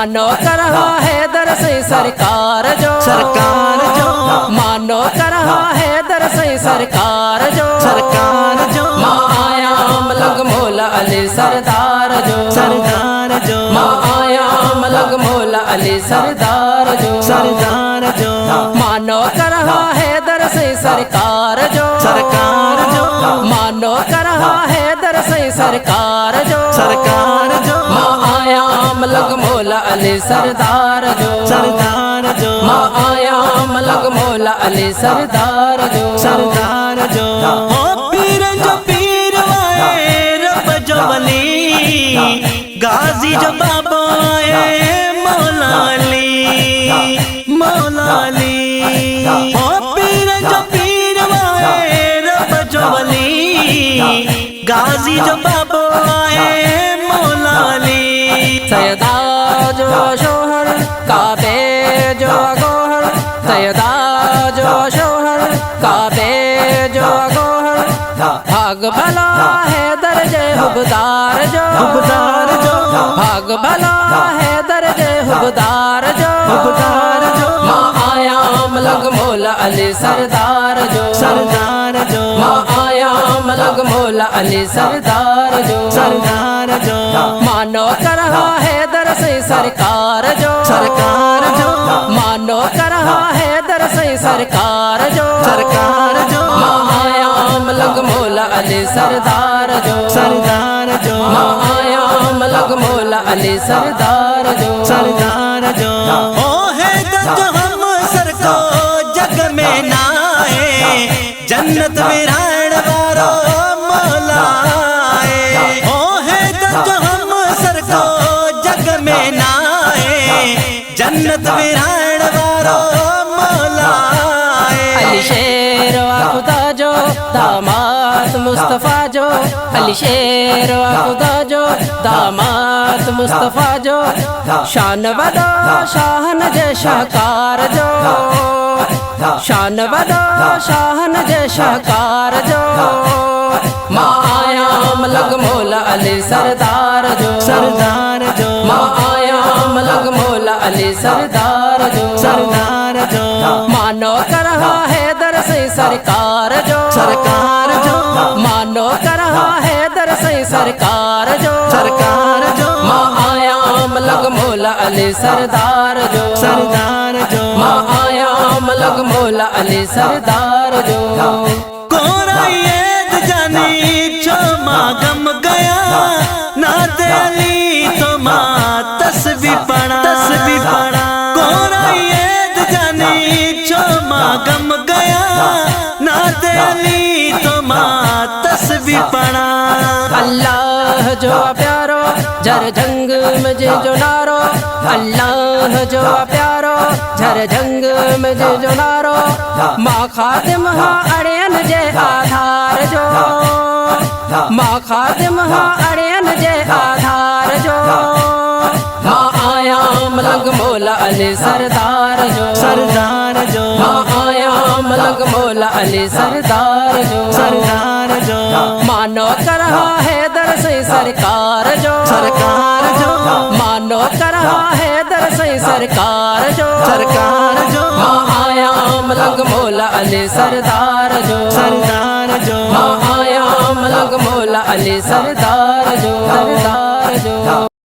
मानो कर हैदर से सरकार जो मानो कर हैदर से सरकार जो माँ आया मलंग मौला अली सरदार जो माँ आया मलंग मौला अली सरदार जो मानो कर हैदर से सरकार जो मानो कर हैदर से सरकार जो माँ आया मलंग मौला अली सरदार जो माँ आया मलंग मौला अली सरदार जो ओ पीर जो पीर वाए रब जो वली गाजी जो बाबा आए मौला अली ओ पीर जो पीर वाए रब जो वली गाजी जो बाबा आए मौला अली सैयदा जो शोहर काबे जो गोहर सैयदा जो शोहर काबे जो गोहर भाग भला है दर्जे हुबदार जो भाग भला है दर्जे हुबदार जो माँ आया मलंग मौला अली सरदार जो माँ आया मलंग मौला अली सरदार जो मानो कर हैदर से सरकार जो मानो कर हैदर से सरकार जो माँ आया मलंग मौला अली सरदार जो माँ आया मलंग मौला अली सरदार जो ओ हैदर जो हम सर को जग में नाए जन्नत में रहने वालो मौला आए ओ हैदर जो हम सर को जग में नाए जन्नत में रहने वालो मौला आए अली शेर खुदा जो दामाद मुस्तफ़ा जो अली शेर खुदा जो दामाद मुस्तफ़ा जो शान बदो शाहन जय शाहकार जो शान बदो शाहन जय शाहकार जो माँ आया मलंग मौला अली सरदार जो माँ आया मलंग मौला अली सरदार जो मानो कर हैदर से सरकार जो मानो कर हैदर से सरकार जो माँ आया मलंग मौला अली सरदार जो माँ आया मलंग मौला अली सरदार जो कोरायद जानी जो मागम गया नाते अली तो माँ तस्बीह पढ़ा कोरायद जानी जो मागम गया नाते अली तो माँ तस्बीह पढ़ा अल्लाह जो प्यारो झर जंग मुझे जो नारो अल्लाह जो प्यारो झर जंग मुझे जो नारो माँ खादिम हा अड़ियन जे आधार जो माँ खादिम हा अड़ियन जे आधार जो माँ आया मलंग मौला अली सरदार जो माँ आया मलंग मौला अली सरदार जो मानो कर हैदर से सरकार जो मानो कर हैदर से सरकार जो माँ आया मलंग मौला अली सरदार जो माँ आया मलंग मौला अली सरदार जो